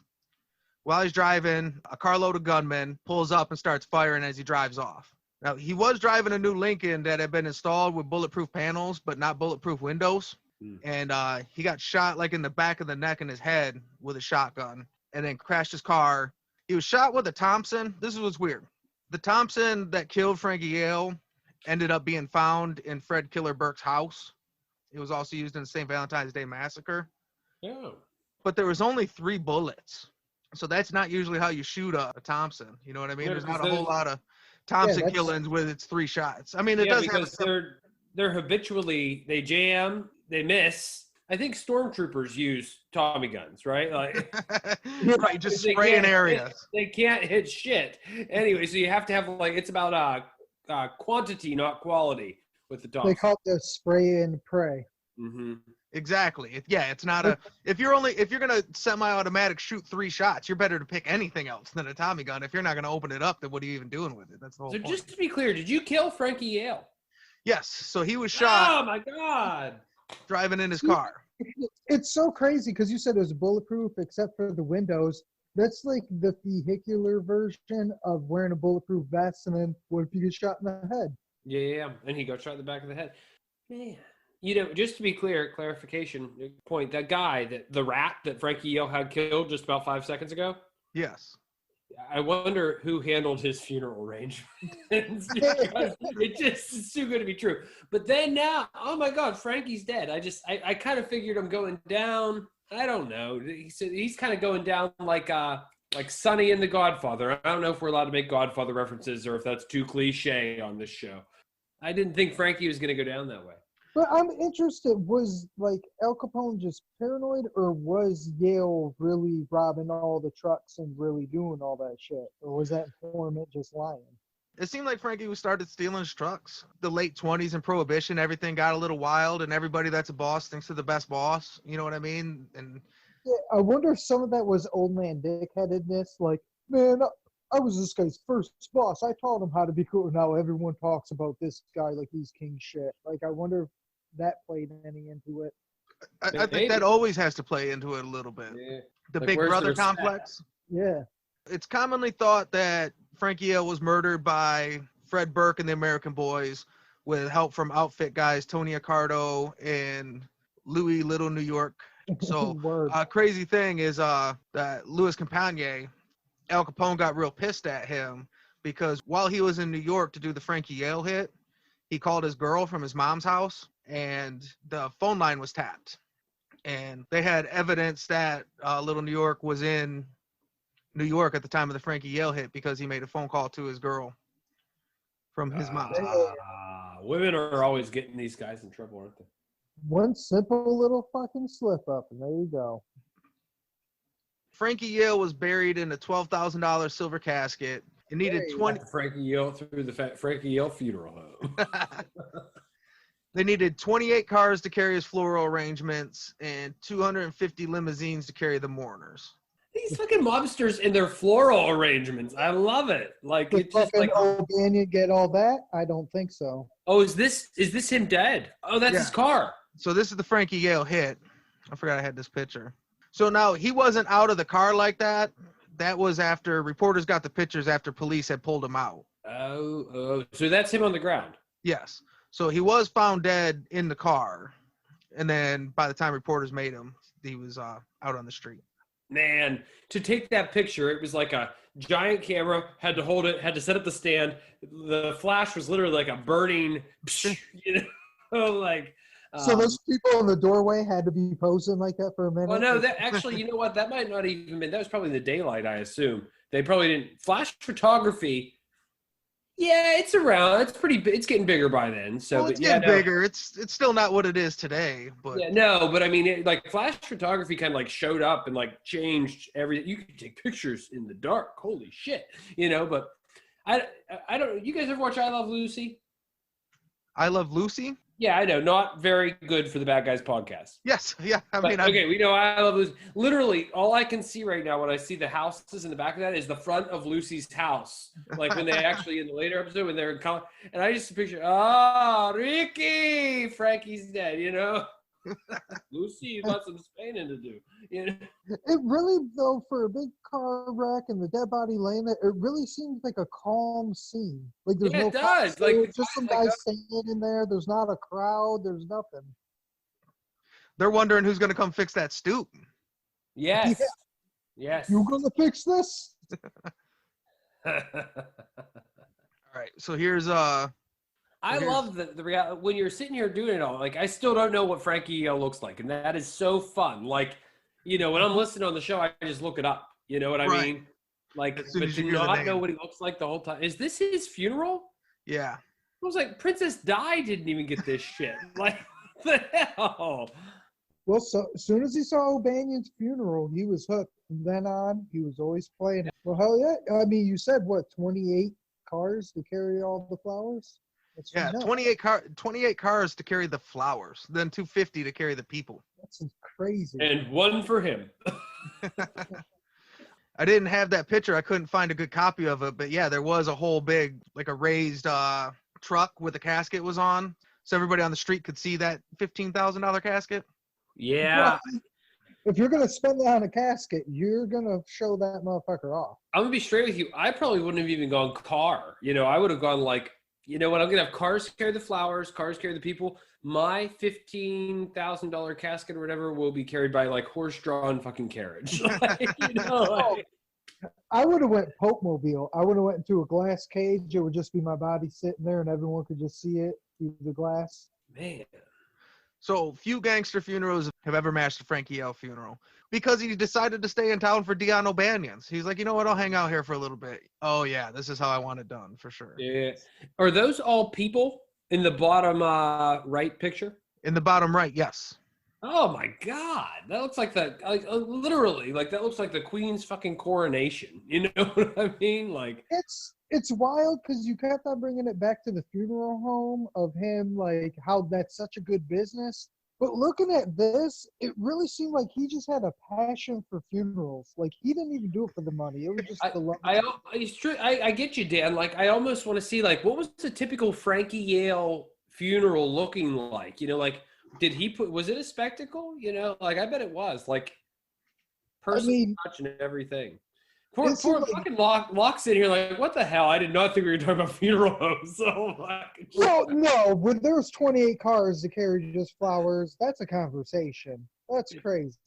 While he's driving, a carload of gunmen pulls up and starts firing as he drives off. Now, he was driving a new Lincoln that had been installed with bulletproof panels, but not bulletproof windows. And he got shot like in the back of the neck and his head with a shotgun and then crashed his car. He was shot with a Thompson. This is what's weird. The Thompson that killed Frankie Yale ended up being found in Fred Killer Burke's house. It was also used in the St. Valentine's Day Massacre. Yeah. But there was only 3 bullets. So that's not usually how you shoot a Thompson. You know what I mean? Yeah, there's not a whole lot of Thompson killings with its 3 shots. I mean, it does because have they're habitually, they jam, they miss. I think stormtroopers use Tommy guns, right? Like, right, just spraying areas. They can't hit shit. Anyway, so you have to have like, it's about quantity, not quality with the Thompson. They call it the spray and pray. Mm-hmm. Exactly. It's not a. If you're gonna semi-automatic shoot 3 shots, you're better to pick anything else than a Tommy gun. If you're not gonna open it up, then what are you even doing with it? That's the whole point. Just to be clear, did you kill Frankie Yale? Yes. So he was shot. Oh my God! Driving in his car. It's so crazy because you said it was bulletproof except for the windows. That's like the vehicular version of wearing a bulletproof vest, and then what if you get shot in the head? Yeah, and he got shot in the back of the head. Man. Just to be clear, clarification point, that guy, the rat that Frankie Yale had killed just about 5 seconds ago? Yes. I wonder who handled his funeral arrangements because it just is too good to be true. But then now, oh my God, Frankie's dead. I kind of figured him going down. I don't know. He's kind of going down like Sonny and the Godfather. I don't know if we're allowed to make Godfather references or if that's too cliche on this show. I didn't think Frankie was going to go down that way. But I'm interested, was like Al Capone just paranoid, or was Yale really robbing all the trucks and really doing all that shit? Or was that informant just lying? It seemed like Frankie started stealing his trucks. The late 20s and Prohibition, everything got a little wild, and everybody that's a boss thinks they're the best boss. You know what I mean? And Yeah, I wonder if some of that was old man dickheadedness. Like, man, I was this guy's first boss. I taught him how to be cool. Now everyone talks about this guy like he's king shit. Like, I wonder if that played any into it. I think that always has to play into it a little bit. Yeah. The Like, big where's the brother respect? complex. Yeah. It's commonly thought that Frankie Yale was murdered by Fred Burke and the American Boys with help from outfit guys Tony Accardo and Louis Little New York. So Word. crazy thing is that Louis Campagne, Al Capone got real pissed at him because while he was in New York to do the Frankie Yale hit, he called his girl from his mom's house and the phone line was tapped. And they had evidence that Little New York was in New York at the time of the Frankie Yale hit because he made a phone call to his girl from his mom's house. Women are always getting these guys in trouble, aren't they? One simple little fucking slip up, and there you go. Frankie Yale was buried in a $12,000 silver casket. It needed 20. Frankie Yale through the Frankie Yale funeral home. They needed 28 cars to carry his floral arrangements and 250 limousines to carry the mourners. These fucking mobsters in their floral arrangements. I love it. Like, Did it's just fucking like, O'Banion get all that? I don't think so. oh, is this him dead? Oh, that's his car. So this is the Frankie Yale hit. I forgot I had this picture. So now he wasn't out of the car like that. That was after reporters got the pictures after police had pulled him out. Oh, so that's him on the ground. Yes. So he was found dead in the car. And then by the time reporters made him, he was out on the street. Man, to take that picture, it was like a giant camera, had to hold it, had to set up the stand. The flash was literally like a burning, you know, like. So those people in the doorway had to be posing like that for a minute? Well, no, that actually, you know what? That might not even been, that was probably in the daylight, I assume. They probably didn't. Flash photography, yeah, it's around. It's pretty big. It's getting bigger by then. So, well, it's but, yeah, getting bigger. It's still not what it is today. But yeah, no, but I mean, like flash photography kind of like showed up and like changed everything. You could take pictures in the dark. Holy shit, you know. But I don't. You guys ever watch I Love Lucy? I Love Lucy? Yeah, I know. Not very good for the Bad Guys podcast. Yes. Yeah. Okay, we know I Love Lucy. Literally, all I can see right now when I see the houses in the back of that is the front of Lucy's house. Like when they actually, in the later episode, when they're in color. And I just picture, Ricky, Frankie's dead, you know? Lucy, you got some spaining to do. You know? It really, though, for a big car wreck and the dead body laying there, it really seems like a calm scene. Like there's no it does. Like it's just some guys standing in there. There's not a crowd. There's nothing. They're wondering who's going to come fix that stoop. Yes. Yeah. Yes. You gonna fix this? All right. So here's I love the reality when you're sitting here doing it all. Like, I still don't know what Frankie Yale looks like, and that is so fun. Like, you know, when I'm listening on the show, I just look it up. You know what I mean? Like, but to not know what he looks like the whole time. Is this his funeral? Yeah. I was like, Princess Di didn't even get this shit. Like, what the hell? Well, so as soon as he saw O'Banion's funeral, he was hooked. From then on, he was always playing it. Well, hell yeah. I mean, you said, what, 28 cars to carry all the flowers? That's Yeah, nuts. 28 cars to carry the flowers, then 250 to carry the people. That's crazy. And one for him. I didn't have that picture. I couldn't find a good copy of it, but yeah, there was a whole big, like a raised truck with a casket was on, so everybody on the street could see that $15,000 casket. Yeah. Well, if you're going to spend that on a casket, you're going to show that motherfucker off. I'm going to be straight with you. I probably wouldn't have even gone car. You know, I would have gone like, you know what, I'm going to have cars carry the flowers, cars carry the people. My $15,000 casket or whatever will be carried by like horse-drawn fucking carriage. Like, you know, like, I would have went Pope Mobile. I would have went into a glass cage. It would just be my body sitting there, and everyone could just see it through the glass. Man. So few gangster funerals have ever matched the Frankie Yale funeral because he decided to stay in town for Dion O'Banion's. He's like, you know what? I'll hang out here for a little bit. Oh yeah, this is how I want it done for sure. Yeah. Are those all people in the bottom right picture? In the bottom right, yes. Oh my God, that looks like literally, like that looks like the Queen's fucking coronation. You know what I mean? Like it's wild because you kept on bringing it back to the funeral home of him, like how that's such a good business. But looking at this, it really seemed like he just had a passion for funerals. Like he didn't even do it for the money. It was just the love. It's true. I get you, Dan. Like I almost want to see like what was the typical Frankie Yale funeral looking like? You know, like. Was it a spectacle? You know, like I bet it was. Like person touch and everything. Poor fucking Locke's in here like, what the hell? I did not think we were talking about funeral homes. Oh my God. No, when there was 28 cars to carry just flowers, that's a conversation. That's crazy.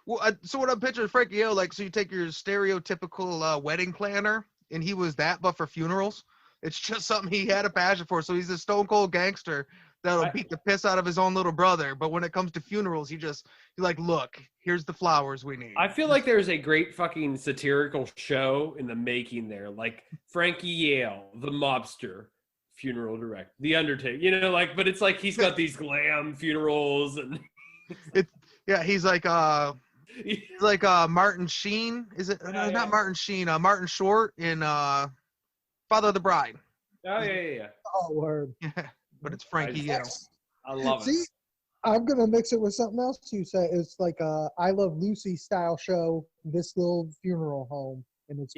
Well, so what I'm picturing Frankie Yale, like, so you take your stereotypical wedding planner, and he was that, but for funerals. It's just something he had a passion for. So he's a stone cold gangster that'll beat the piss out of his own little brother. But when it comes to funerals, he's like, look, here's the flowers we need. I feel like there's a great fucking satirical show in the making there. Like Frankie Yale, the mobster, funeral director, The Undertaker, you know, like, but it's like he's got these glam funerals and he's like Martin Sheen. Is it not Martin Sheen, Martin Short in Father of the Bride. Oh yeah. Oh word. Yeah. But it's Frankie Yale. I love it. See, I'm going to mix it with something else you said. It's like a I Love Lucy style show, this little funeral home. And it's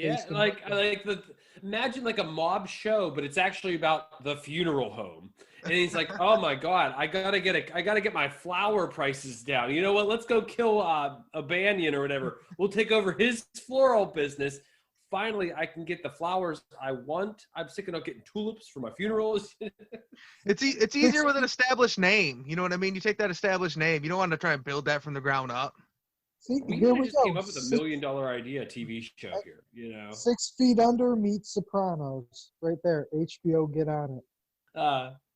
imagine like a mob show, but it's actually about the funeral home. And he's like, oh my God, I gotta get my flower prices down. You know what? Let's go kill a Banyan or whatever. We'll take over his floral business. Finally, I can get the flowers I want. I'm sick of getting tulips for my funerals. It's easier with an established name. You know what I mean? You take that established name. You don't want to try and build that from the ground up. See, we here just came up with $1 million idea TV show here. You know, 6 Feet Under meets Sopranos, right there. HBO, get on it.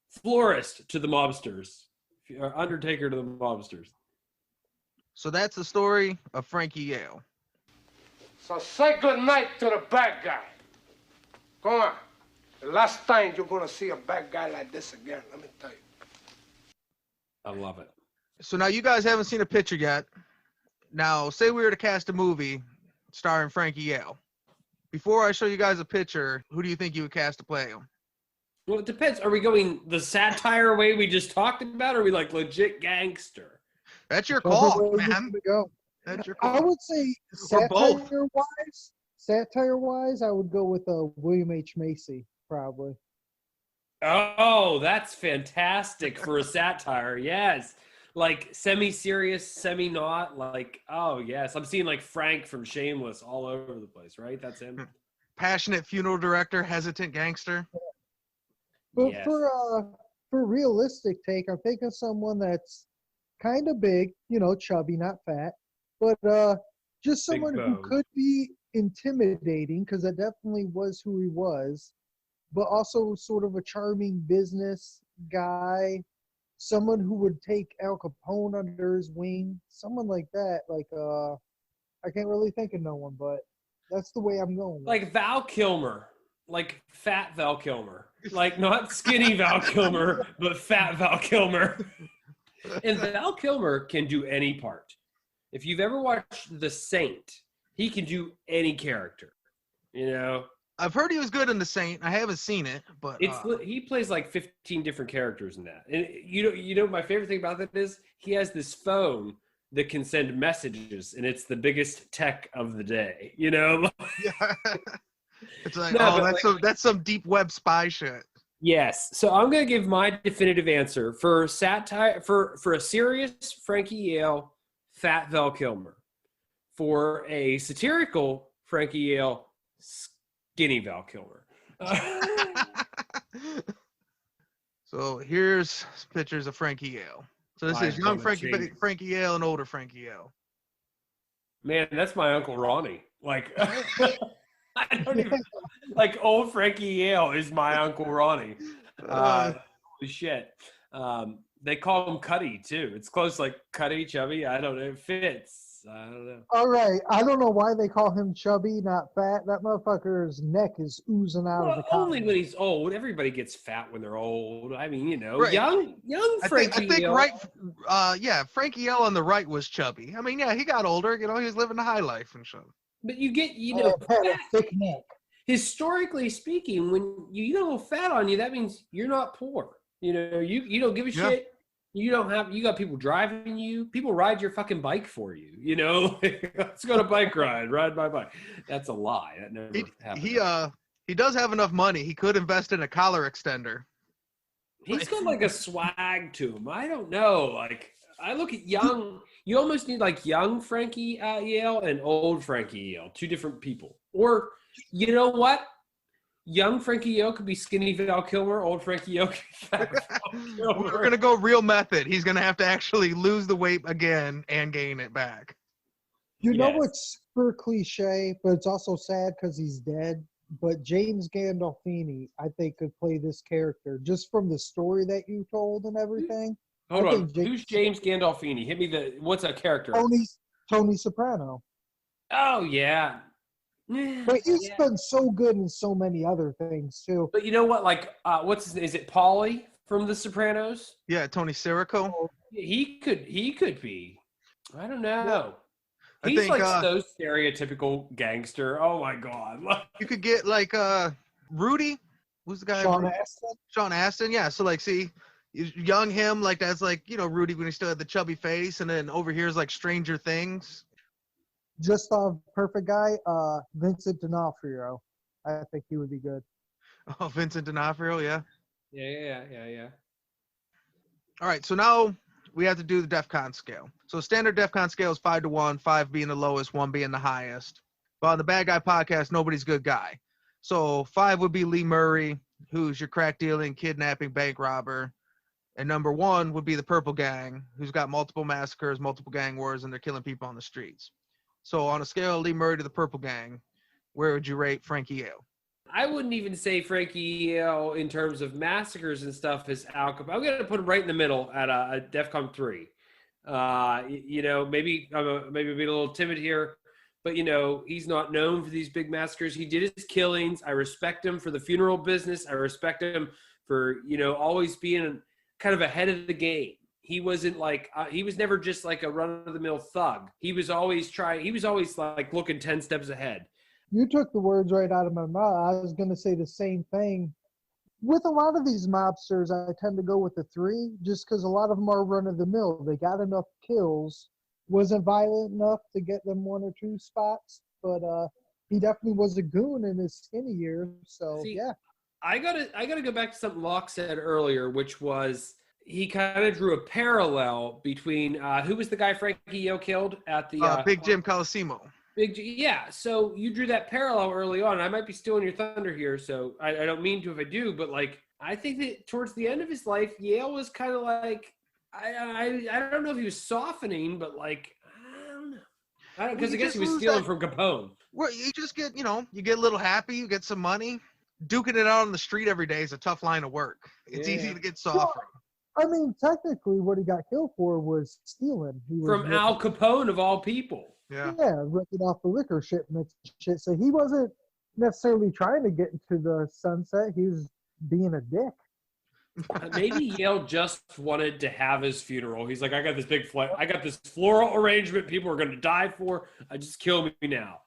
Florist to the mobsters, Undertaker to the mobsters. So that's the story of Frankie Yale. So say good night to the bad guy. Go on. The last time you're going to see a bad guy like this again, let me tell you. I love it. So now you guys haven't seen a picture yet. Now, say we were to cast a movie starring Frankie Yale. Before I show you guys a picture, who do you think you would cast to play him? Well, it depends. Are we going the satire way we just talked about, or are we like legit gangster? That's your call, man. That's your call. I would say satire-wise, I would go with William H. Macy, probably. Oh, that's fantastic for a satire. Yes. Like semi-serious, semi-not. Like, oh, yes. I'm seeing like Frank from Shameless all over the place, right? That's him. Passionate funeral director, hesitant gangster. But yes. For realistic take, I'm thinking someone that's kind of big, you know, chubby, not fat, but just someone who could be intimidating, because that definitely was who he was, but also sort of a charming business guy, someone who would take Al Capone under his wing, someone like that. Like, I can't really think of no one, but that's the way I'm going. Like Val Kilmer, like fat Val Kilmer, like not skinny Val Kilmer, but fat Val Kilmer. And Val Kilmer can do any part. If you've ever watched The Saint, he can do any character, you know? I've heard he was good in The Saint. I haven't seen it, but he plays like 15 different characters in that. And you know my favorite thing about that is he has this phone that can send messages, and it's the biggest tech of the day, you know? Yeah. It's like, that's some deep web spy shit. Yes. So I'm going to give my definitive answer for satire, for a serious Frankie Yale, fat Val Kilmer. For a satirical Frankie Yale, skinny Val Kilmer. So here's pictures of Frankie Yale. So this is young Frankie Yale and older Frankie Yale. Man, that's my Uncle Ronnie. Like, I don't even like old Frankie Yale is my Uncle Ronnie. Holy shit. They call him Cuddy too. It's close, like Cuddy, Chubby. I don't know. It fits. I don't know. All right. I don't know why they call him chubby, not fat. That motherfucker's neck is oozing out of the Only collar. when he's old. Everybody gets fat when they're old. I mean, you know, Right. young Frankie I think Yale. right. Frankie Yale on the right was chubby. I mean, yeah, he got older. You know, he was living the high life and shit. But you get, you know, Had a fat. thick neck. Historically speaking, when you get a little fat on you, that means you're not poor. You know, you don't give a Yeah. shit. You got people driving you. People ride your fucking bike for you. You know, let's go to bike ride my bike. That's a lie. That never happened. He does have enough money. He could invest in a collar extender. He's got like a swag to him. I don't know. Like I look at young. You almost need like young Frankie Yale and old Frankie Yale, two different people. Or you know what? Young Frankie Yale could be skinny Val Kilmer. Old Frankie Yale could be fat Val Kilmer. We're gonna go real method. He's gonna have to actually lose the weight again and gain it back. You know Yes. what's super cliche, but it's also sad because he's dead. But James Gandolfini, I think, could play this character just from the story that you told and everything. Hold I on. think Who's James Gandolfini? Hit me what's a character? Tony Soprano. Oh yeah. But he's Yeah. been so good in so many other things too. But you know what? Like, what's his name? Is it Paulie from The Sopranos? Yeah, Tony Sirico. He could be. I don't know. I He's think, like so stereotypical gangster. Oh my god. You could get like Rudy. Who's the guy? Sean Astin. Sean Astin. Yeah. So like, see, young him like that's like Rudy when he still had the chubby face, and then over here is like Stranger Things. Just off Perfect Guy, Vincent D'Onofrio. I think he would be good. Oh, Vincent D'Onofrio. Yeah. Yeah. All right, so now we have to do the Defcon scale. So standard Defcon scale is 5 to 1, 5 being the lowest, 1 being the highest. But on the Bad Guy podcast, nobody's a good guy. So 5 would be Lee Murray, who's your crack dealing, kidnapping, bank robber. And number 1 would be the Purple Gang, who's got multiple massacres, multiple gang wars, and they're killing people on the streets. So on a scale of Lee Murray to the Purple Gang, where would you rate Frankie Yale? I wouldn't even say Frankie Yale in terms of massacres and stuff is Al Capone. I'm gonna put him right in the middle at a DEFCON 3. Maybe I'm maybe being a little timid here, but he's not known for these big massacres. He did his killings. I respect him for the funeral business. I respect him for always being kind of ahead of the game. He wasn't like he was never just like a run-of-the-mill thug. He was always like looking 10 steps ahead. You took the words right out of my mouth. I was going to say the same thing. With a lot of these mobsters, I tend to go with the 3 just because a lot of them are run-of-the-mill. They got enough kills. Wasn't violent enough to get them 1 or 2 spots, but he definitely was a goon in his skinny years. So, See, yeah. I gotta go back to something Locke said earlier, which was he kind of drew a parallel between who was the guy Frankie Yale killed at the Big Jim Colosimo. Yeah, so you drew that parallel early on. I might be stealing your thunder here, so I don't mean to if I do, but like I think that towards the end of his life, Yale was kind of like I don't know if he was softening, but like I don't know, because I guess he was stealing from Capone. Well, you just get you get a little happy, you get some money. Duking it out on the street every day is a tough line of work. It's easy to get soft. I mean, technically, what he got killed for was stealing. He was From Al Capone of all people. Yeah, ripping off the liquor shipments and shit. So he wasn't necessarily trying to get into the sunset. He was being a dick. Maybe Yale just wanted to have his funeral. He's like, I got this big flight. I got this floral arrangement people are going to die for. Just kill me now.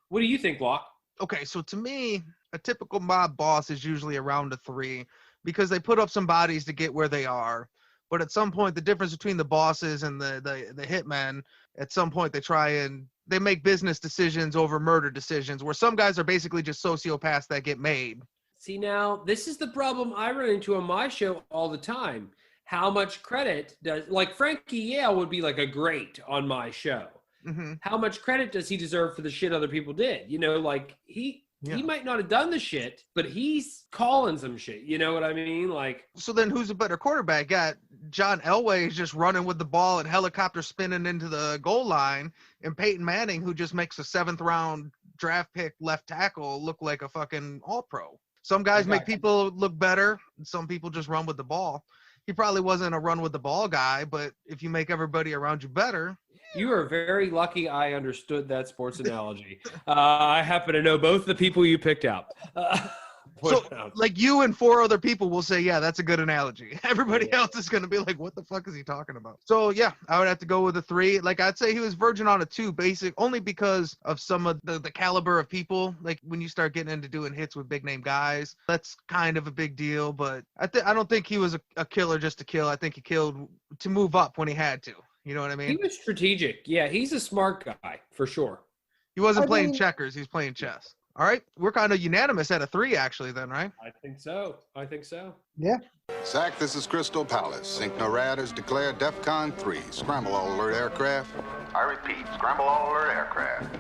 What do you think, Locke? Okay, so to me, a typical mob boss is usually around a 3 because they put up some bodies to get where they are. But at some point, the difference between the bosses and the hitmen, at some point they make business decisions over murder decisions, where some guys are basically just sociopaths that get made. See, now, this is the problem I run into on my show all the time. How much credit does, like Frankie Yale would be like a great on my show. Mm-hmm. How much credit does he deserve for the shit other people did? Like he might not have done the shit, but he's calling some shit. You know what I mean? Like, so then who's a better quarterback? Got John Elway is just running with the ball and helicopter spinning into the goal line, and Peyton Manning, who just makes a 7th round draft pick left tackle look like a fucking all-pro. Some guys make people look better, and some people just run with the ball. He probably wasn't a run with the ball guy, but if you make everybody around you better. You are very lucky I understood that sports analogy. I happen to know both the people you picked out. So, like, you and 4 other people will say, yeah, that's a good analogy. Everybody else is going to be like, what the fuck is he talking about? So, yeah, I would have to go with a 3. Like, I'd say he was verging on a 2, basic, only because of some of the caliber of people. Like, when you start getting into doing hits with big-name guys, that's kind of a big deal. But I don't think he was a killer just to kill. I think he killed to move up when he had to. You know what I mean? He was strategic. Yeah, he's a smart guy, for sure. He wasn't playing checkers. He's playing chess. All right. We're kind of unanimous at a 3, actually, then, right? I think so. Yeah. Zach, this is Crystal Palace. Sync no radars declare DEFCON 3. Scramble all alert aircraft. I repeat, scramble all alert aircraft.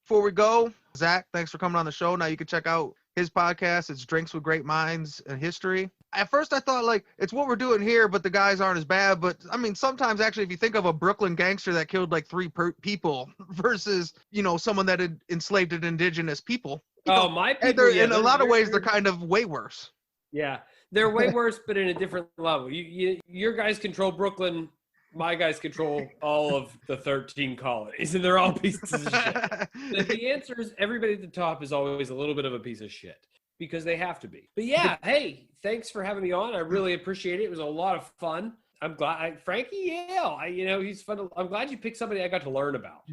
Before we go, Zach, thanks for coming on the show. Now you can check out his podcast. It's Drinks with Great Minds and History. At first I thought, like, it's what we're doing here, but the guys aren't as bad. But, I mean, sometimes, actually, if you think of a Brooklyn gangster that killed, like, 3 people versus, you know, someone that had enslaved an indigenous people. My people, in a lot of ways, they're kind of way worse. Yeah, they're way worse, but in a different level. Your guys control Brooklyn. My guys control all of the 13 colonies, and they're all pieces of shit. The answer is everybody at the top is always a little bit of a piece of shit because they have to be. But yeah, hey, thanks for having me on. I really appreciate it. It was a lot of fun. I'm glad Frankie Yale. He's fun. I'm glad you picked somebody I got to learn about.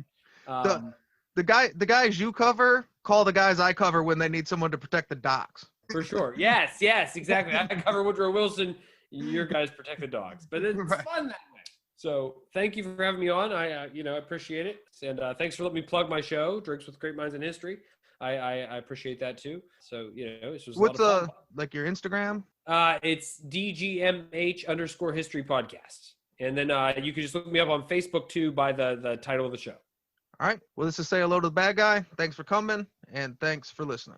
The guys you cover call the guys I cover when they need someone to protect the docks. For sure. Yes, exactly. I cover Woodrow Wilson. Your guys protect the dogs, but it's fun that way. So thank you for having me on. I appreciate it. And thanks for letting me plug my show, Drinks with Great Minds in History. I appreciate that too. So, this was what's like your Instagram? It's DGMH_history podcast. And then you can just look me up on Facebook too by the title of the show. All right. Well, this is Say Hello to the Bad Guy. Thanks for coming and thanks for listening.